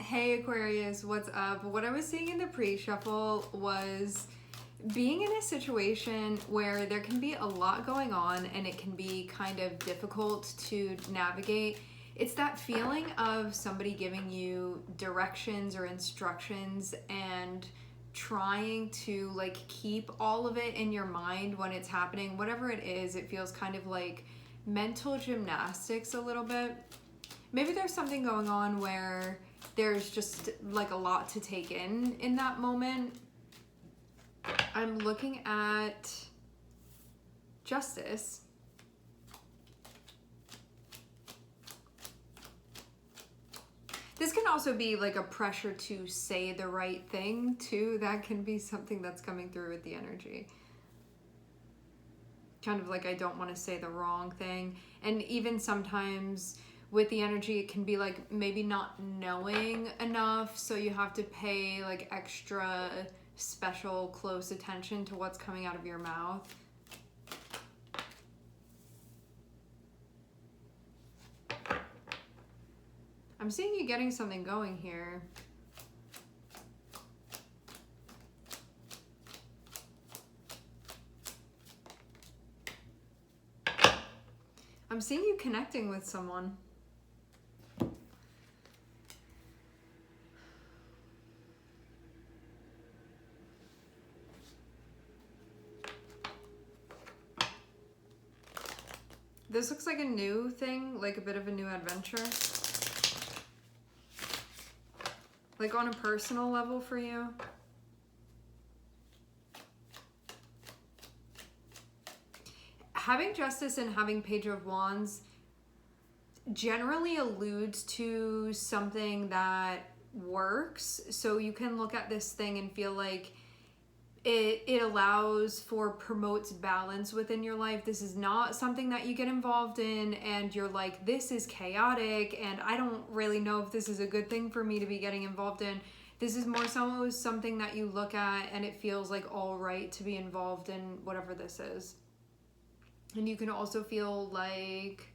Hey Aquarius, what's up? What I was seeing in the pre-shuffle was being in a situation where there can be a lot going on and it can be kind of difficult to navigate. It's that feeling of somebody giving you directions or instructions and trying to like keep all of it in your mind when it's happening. Whatever it is, it feels kind of like mental gymnastics a little bit. Maybe there's something going on where there's just like a lot to take in that moment. I'm looking at justice. This can also be like a pressure to say the right thing too. That can be something that's coming through with the energy. Kind of like I don't want to say the wrong thing. And even sometimes with the energy, it can be like maybe not knowing enough, so you have to pay like extra special close attention to what's coming out of your mouth. I'm seeing you getting something going here. I'm seeing you connecting with someone. This looks like a new thing, like a bit of a new adventure. Like on a personal level for you. Having Justice and having Page of Wands generally alludes to something that works. So you can look at this thing and feel like it allows for, promotes balance within your life. This is not something that you get involved in and you're like, this is chaotic and I don't really know if this is a good thing for me to be getting involved in. This is more so something that you look at and it feels like all right to be involved in whatever this is. And you can also feel like,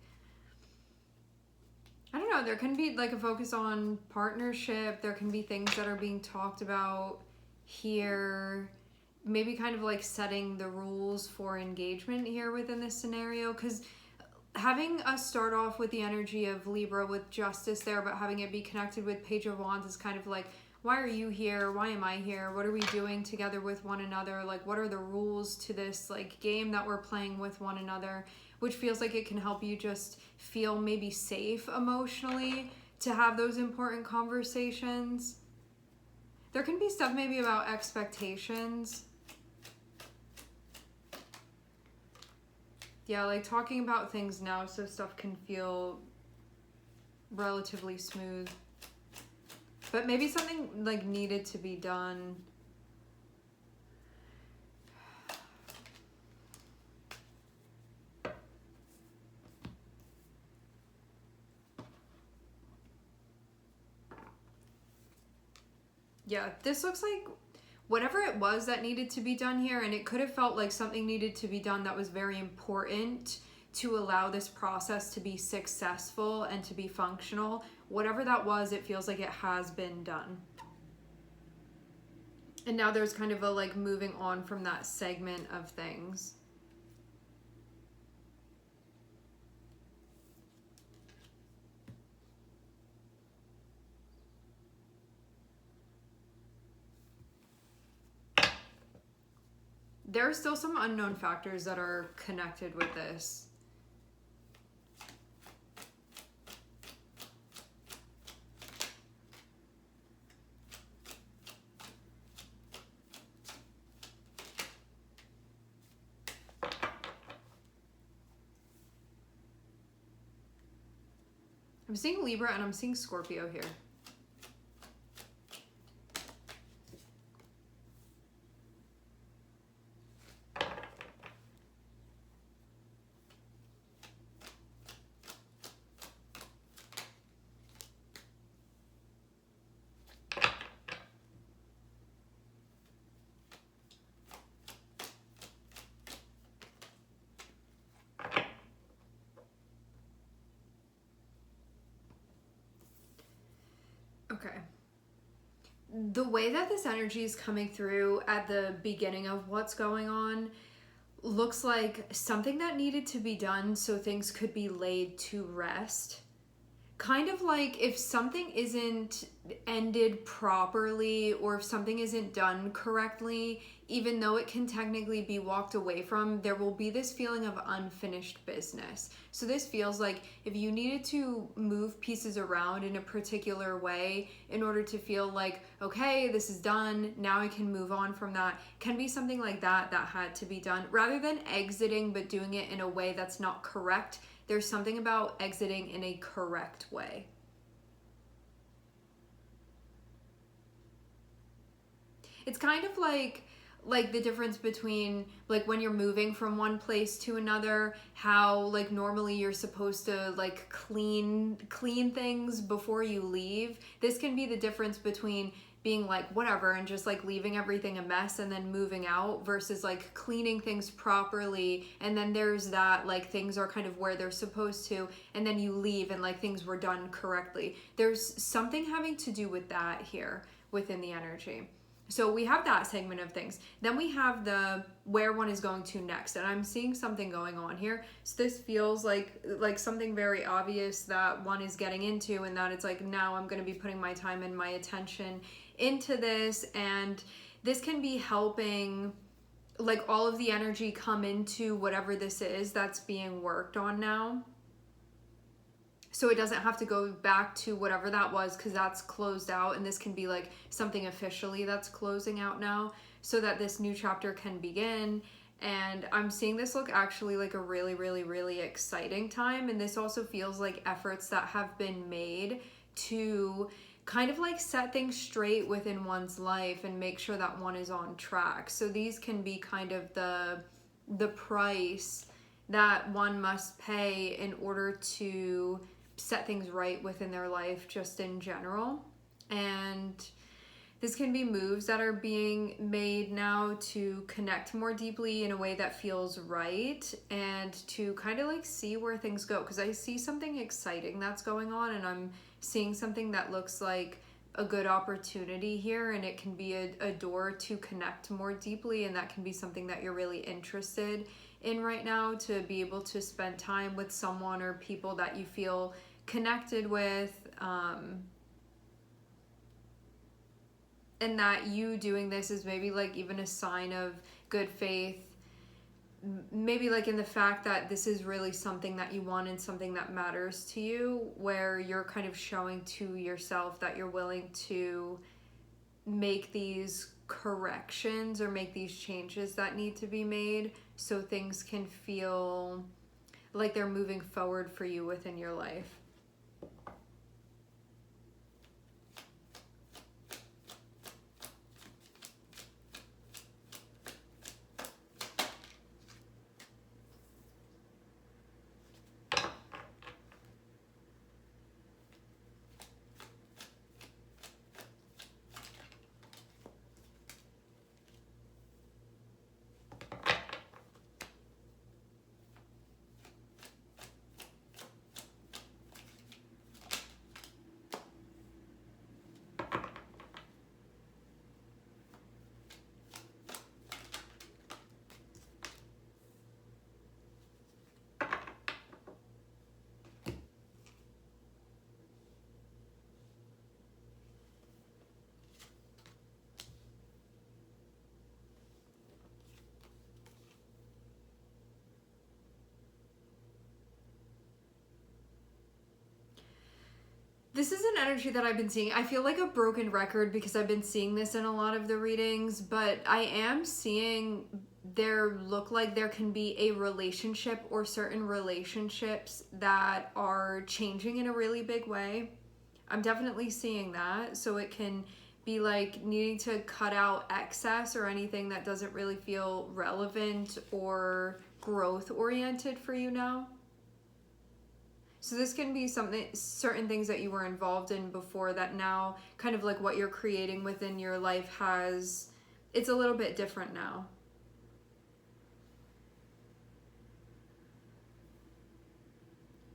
I don't know, there can be like a focus on partnership. There can be things that are being talked about here. Maybe kind of like setting the rules for engagement here within this scenario, because having us start off with the energy of Libra with Justice there, but having it be connected with Page of Wands is kind of like, why are you here? Why am I here? What are we doing together with one another? Like, what are the rules to this like game that we're playing with one another? Which feels like it can help you just feel maybe safe emotionally to have those important conversations. There can be stuff maybe about expectations. Yeah, like talking about things now so stuff can feel relatively smooth. But maybe something like needed to be done. Yeah, this looks like whatever it was that needed to be done here, and it could have felt like something needed to be done that was very important to allow this process to be successful and to be functional. Whatever that was, it feels like it has been done. And now there's kind of a like moving on from that segment of things. There are still some unknown factors that are connected with this. I'm seeing Libra and I'm seeing Scorpio here. Okay. The way that this energy is coming through at the beginning of what's going on looks like something that needed to be done so things could be laid to rest. Kind of like if something isn't ended properly or if something isn't done correctly, even though it can technically be walked away from, there will be this feeling of unfinished business. So this feels like if you needed to move pieces around in a particular way in order to feel like, okay, this is done, now I can move on from that, can be something like that that had to be done. Rather than exiting but doing it in a way that's not correct, there's something about exiting in a correct way. It's kind of like the difference between like when you're moving from one place to another, how like normally you're supposed to like clean things before you leave. This can be the difference between being like whatever and just like leaving everything a mess and then moving out versus like cleaning things properly, and then there's that like things are kind of where they're supposed to, and then you leave and like things were done correctly. There's something having to do with that here within the energy. So we have that segment of things. Then we have the where one is going to next, and I'm seeing something going on here. So this feels like something very obvious that one is getting into, and that it's like now I'm going to be putting my time and my attention into this, and this can be helping like all of the energy come into whatever this is that's being worked on now. So it doesn't have to go back to whatever that was because that's closed out, and this can be like something officially that's closing out now so that this new chapter can begin. And I'm seeing this look actually like a really, really, really exciting time. And this also feels like efforts that have been made to kind of like set things straight within one's life and make sure that one is on track. So these can be kind of the price that one must pay in order to set things right within their life just in general. And this can be moves that are being made now to connect more deeply in a way that feels right and to kind of like see where things go, because I see something exciting that's going on, and I'm seeing something that looks like a good opportunity here, and it can be a door to connect more deeply, and that can be something that you're really interested in right now, to be able to spend time with someone or people that you feel connected with, and that you doing this is maybe like even a sign of good faith, maybe like in the fact that this is really something that you want and something that matters to you, where you're kind of showing to yourself that you're willing to make these corrections or make these changes that need to be made so things can feel like they're moving forward for you within your life. This is an energy that I've been seeing. I feel like a broken record because I've been seeing this in a lot of the readings, but I am seeing there look like there can be a relationship or certain relationships that are changing in a really big way. I'm definitely seeing that. So it can be like needing to cut out excess or anything that doesn't really feel relevant or growth oriented for you now. So this can be certain things that you were involved in before that now kind of like what you're creating within your life it's a little bit different now.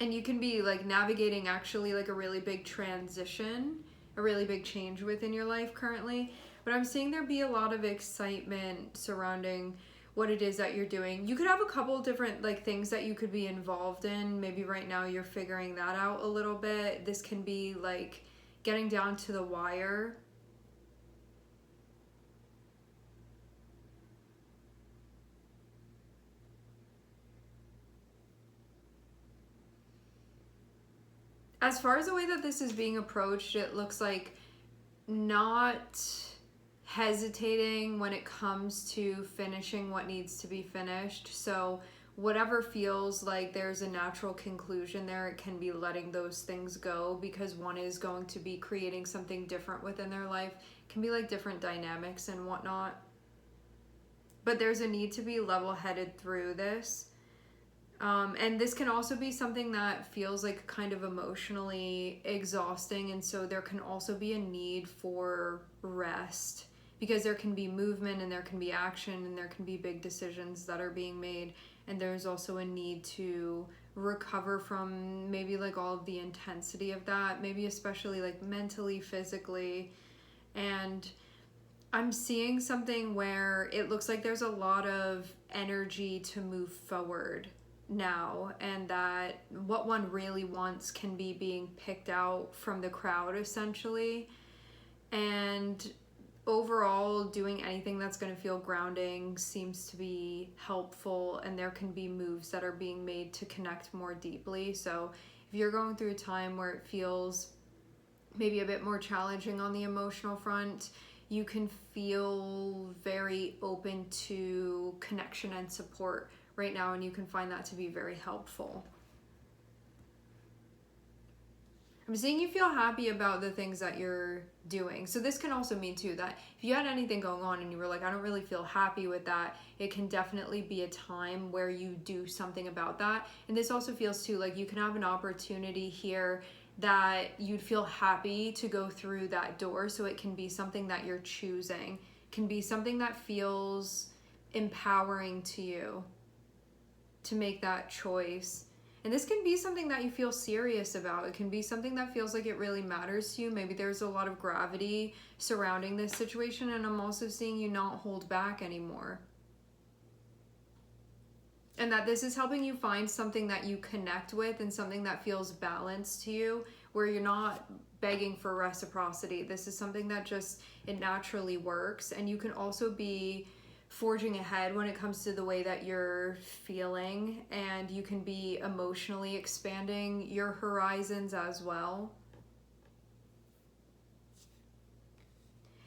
And you can be like navigating actually like a really big transition a really big change within your life currently. But I'm seeing there be a lot of excitement surrounding what it is that you're doing. You could have a couple different like things that you could be involved in. Maybe right now you're figuring that out a little bit. This can be like getting down to the wire. As far as the way that this is being approached, it looks like not hesitating when it comes to finishing what needs to be finished. So whatever feels like there's a natural conclusion there, it can be letting those things go, because one is going to be creating something different within their life. It can be like different dynamics and whatnot. But there's a need to be level-headed through this. And this can also be something that feels like kind of emotionally exhausting, and so there can also be a need for rest, because there can be movement and there can be action and there can be big decisions that are being made, and there's also a need to recover from maybe like all of the intensity of that, maybe especially like mentally, physically. And I'm seeing something where it looks like there's a lot of energy to move forward now, and that what one really wants can be being picked out from the crowd essentially. And overall, doing anything that's going to feel grounding seems to be helpful, and there can be moves that are being made to connect more deeply. So if you're going through a time where it feels maybe a bit more challenging on the emotional front, you can feel very open to connection and support right now, and you can find that to be very helpful. I'm seeing you feel happy about the things that you're doing. So this can also mean too that if you had anything going on and you were like, I don't really feel happy with that, it can definitely be a time where you do something about that. And this also feels too like you can have an opportunity here that you'd feel happy to go through that door. So it can be something that you're choosing, it can be something that feels empowering to you to make that choice. And this can be something that you feel serious about. It can be something that feels like it really matters to you. Maybe there's a lot of gravity surrounding this situation, and I'm also seeing you not hold back anymore. And that this is helping you find something that you connect with and something that feels balanced to you, where you're not begging for reciprocity. This is something that just, it naturally works. And you can also be forging ahead when it comes to the way that you're feeling, and you can be emotionally expanding your horizons as well.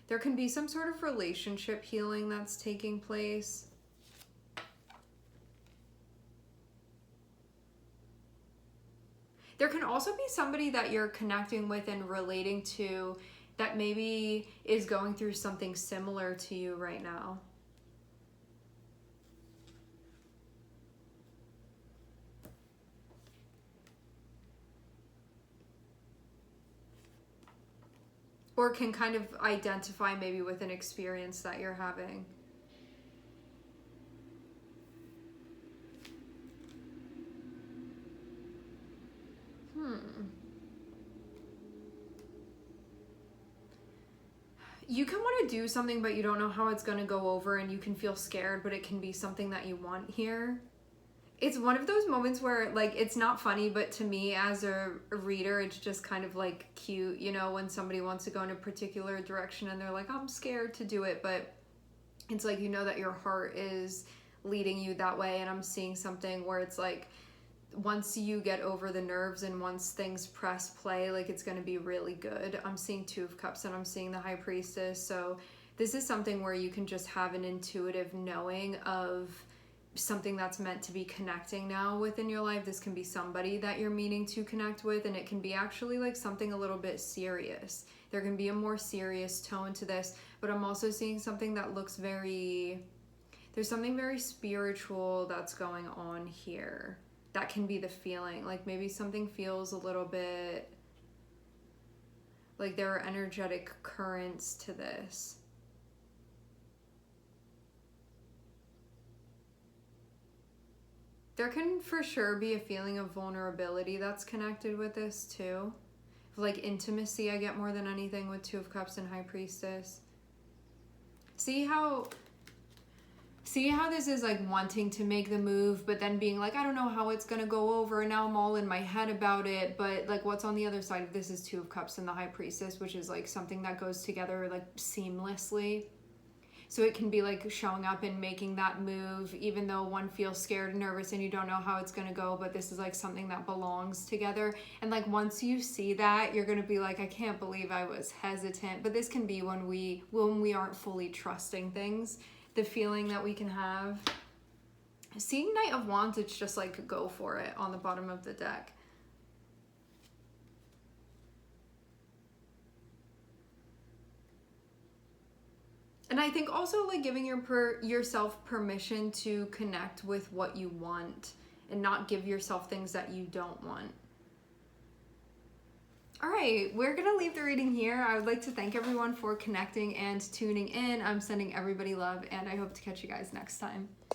There can be some sort of relationship healing that's taking place. There can also be somebody that you're connecting with and relating to that maybe is going through something similar to you right now. Or can kind of identify maybe with an experience that you're having. You can want to do something, but you don't know how it's going to go over, and you can feel scared, but it can be something that you want here. It's one of those moments where, like, it's not funny, but to me as a reader, it's just kind of like cute, you know, when somebody wants to go in a particular direction and they're like, I'm scared to do it, but it's like, you know that your heart is leading you that way. And I'm seeing something where it's like, once you get over the nerves and once things press play, like, it's going to be really good. I'm seeing Two of Cups and I'm seeing the High Priestess. So this is something where you can just have an intuitive knowing of something that's meant to be connecting now within your life. This can be somebody that you're meaning to connect with, and it can be actually like something a little bit serious. There can be a more serious tone to this, but I'm also seeing something that looks very, there's something very spiritual that's going on here. That can be the feeling. Like maybe something feels a little bit like there are energetic currents to this. There can for sure be a feeling of vulnerability that's connected with this too. like intimacy I get more than anything with Two of Cups and High Priestess. See how this is like wanting to make the move, but then being like, I don't know how it's gonna go over, and now I'm all in my head about it. But like, what's on the other side of this is Two of Cups and the High Priestess, which is like something that goes together like seamlessly. So it can be like showing up and making that move, even though one feels scared and nervous and you don't know how it's gonna go, but this is like something that belongs together. And like, once you see that, you're gonna be like, I can't believe I was hesitant. But this can be when we aren't fully trusting things, the feeling that we can have. Seeing Knight of Wands, it's just like, go for it on the bottom of the deck. And I think also like giving yourself permission to connect with what you want and not give yourself things that you don't want. All right, we're gonna leave the reading here. I would like to thank everyone for connecting and tuning in. I'm sending everybody love, and I hope to catch you guys next time.